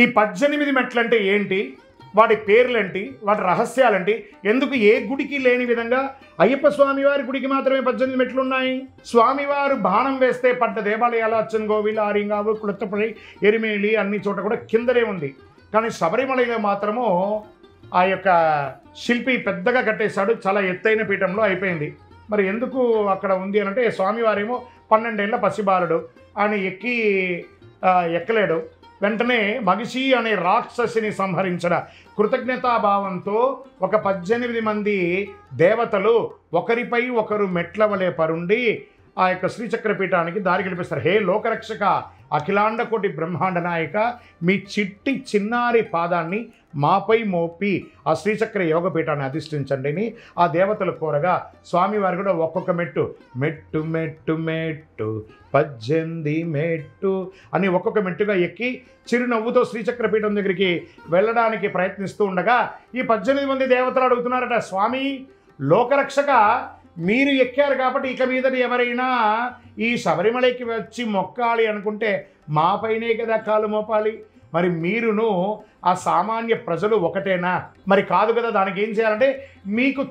ఈ 18 మెట్లంటే ఏంటి, వాటి పేర్లేంటి, వాటి రహస్యాలేంటి, ఎందుకు ఏ గుడికి లేని విధంగా అయ్యప్ప స్వామివారి గుడికి మాత్రమే 18 మెట్లు ఉన్నాయి? స్వామివారు బాణం వేస్తే పడ్డ దేవాలయాలు అచ్చన్గోవిల్, ఆరింగావు, కుళత్తపల్లి, ఎరిమేలి అన్ని చోట కూడా కిందనే ఉంది. కానీ శబరిమలలో మాత్రము ఆ యొక్క శిల్పి పెద్దగా కట్టేశాడు, చాలా ఎత్తైన పీఠంలో అయిపోయింది. మరి ఎందుకు అక్కడ ఉంది అని అంటే స్వామివారేమో 12 ఏళ్ల పసిబాలుడు, ఆయన ఎక్కలేడు. వెంటనే మగిషి అనే రాక్షసిని సంహరించిన కృతజ్ఞతాభావంతో ఒక 18 మంది దేవతలు ఒకరిపై ఒకరు మెట్ల వలె పరుండి ఆ యొక్క శ్రీచక్రపీఠానికి దారి కల్పిస్తారు. హే లోకరక్షక, అఖిలాండ కోటి బ్రహ్మాండ నాయక, మీ చిట్టి చిన్నారి పాదాన్ని మాపై మోపి ఆ శ్రీచక్ర యోగపీఠాన్ని అధిష్ఠించండి అని ఆ దేవతలు కోరగా స్వామివారు కూడా ఒక్కొక్క మెట్టు మెట్టు మెట్టు మెట్టు 18 మెట్టు అని ఒక్కొక్క మెట్టుగా ఎక్కి చిరునవ్వుతో శ్రీచక్రపీఠం దగ్గరికి వెళ్ళడానికి ప్రయత్నిస్తూ ఉండగా ఈ 18 మంది దేవతలు అడుగుతున్నారట, స్వామి లోకరక్షక, మీరు ఎక్కారు కాబట్టి ఇక మీద ఎవరైనా ఈ శబరిమలకి వచ్చి మొక్కాలి అనుకుంటే మాపైనే కదా కాలు మోపాలి, మరి మీరును ఆ సామాన్య ప్రజలు ఒకటేనా? మరి కాదు కదా, దానికి ఏం చేయాలంటే మీకు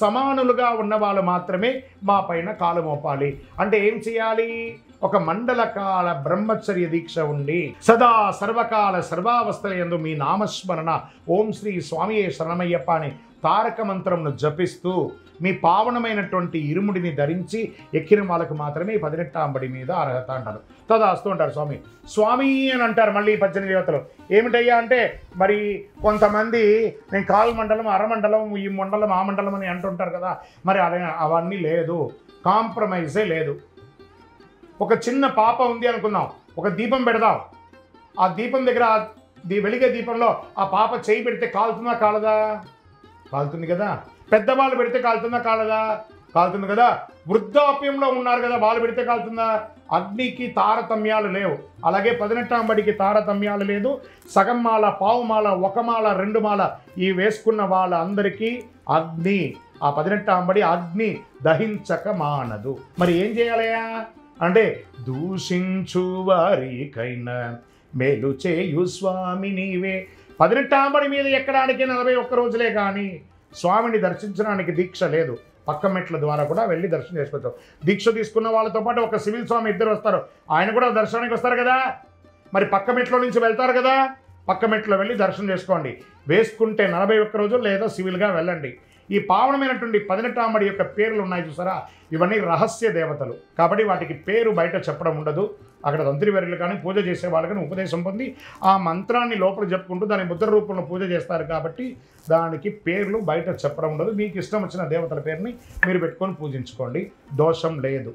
సమానులుగా ఉన్న వాళ్ళు మాత్రమే మా పైన కాలు మోపాలి. అంటే ఏం చేయాలి? ఒక మండలకాల బ్రహ్మచర్య దీక్ష ఉండి సదా సర్వకాల సర్వావస్థల యందు మీ నామస్మరణ ఓం శ్రీ స్వామియే శరణమయ్యప్ప అని తారక మంత్రంను జపిస్తూ మీ పావనమైనటువంటి ఇరుముడిని ధరించి ఎక్కిన వాళ్ళకు మాత్రమే 18వ బడి మీద అర్హత అంటారు. తదాస్తూ అంటారు స్వామి. స్వామి అని అంటారు మళ్ళీ 18 దేవతలు. ఏమిటయ్యా అంటే మరి కొంతమంది నేను కాల్ మండలం, అరమండలం, ఈ మండలం, ఆ మండలం అని అంటుంటారు కదా, మరి అవన్నీ లేదు, కాంప్రమైజే లేదు. ఒక చిన్న పాప ఉంది అనుకుందాం, ఒక దీపం పెడదాం, ఆ దీపం దగ్గర వెలిగే దీపంలో ఆ పాప చేయి పెడితే కాలుతుందా కాలదా? కాలుతుంది కదా. పెద్దవాళ్ళు పెడితే కాలుతుందా కాలదా? కాలుతుంది కదా. వృద్ధాప్యంలో ఉన్నారు కదా, వాళ్ళు పెడితే కాలుతుందా? అగ్నికి తారతమ్యాలు లేవు. అలాగే 18వ బడికి తారతమ్యాలు లేదు. సగం మాల, పావు మాల, ఒక మాల, 2 మాల ఈ వేసుకున్న వాళ్ళందరికీ అగ్ని, ఆ 18వ బడి అగ్ని దహించక మానదు. మరి ఏం చేయాలయా అంటే దూషించు వారికైనా మేలు చేయు స్వామి నీవే. 18వ బడి మీద ఎక్కడానికి 41 రోజులే కానీ స్వామిని దర్శించడానికి దీక్ష లేదు. పక్క మెట్ల ద్వారా కూడా వెళ్ళి దర్శనం చేసుకోవచ్చు. దీక్ష తీసుకున్న వాళ్ళతో పాటు ఒక సివిల్ స్వామి ఇద్దరు వస్తారు, ఆయన కూడా దర్శనానికి వస్తారు కదా. మరి పక్క మెట్లో నుంచి వెళ్తారు కదా, పక్క మెట్లో వెళ్ళి దర్శనం చేసుకోండి. వేసుకుంటే 41 రోజులు లేదా సివిల్గా వెళ్ళండి. ఈ పావనమైనటువంటి 18వ బడి యొక్క పేర్లు ఉన్నాయి చూసారా, ఇవన్నీ రహస్య దేవతలు కాబట్టి వాటికి పేరు బయట చెప్పడం ఉండదు. అక్కడ తంత్రివర్యులు కానీ పూజ చేసే వాళ్ళు కానీ ఉపదేశం పొంది ఆ మంత్రాన్ని లోపల చెప్పుకుంటూ దాని ముద్ర రూపంలో పూజ చేస్తారు కాబట్టి దానికి పేర్లు బయట చెప్పడం ఉండదు. మీకు ఇష్టం వచ్చిన దేవతల పేరుని మీరు పెట్టుకొని పూజించుకోండి, దోషం లేదు.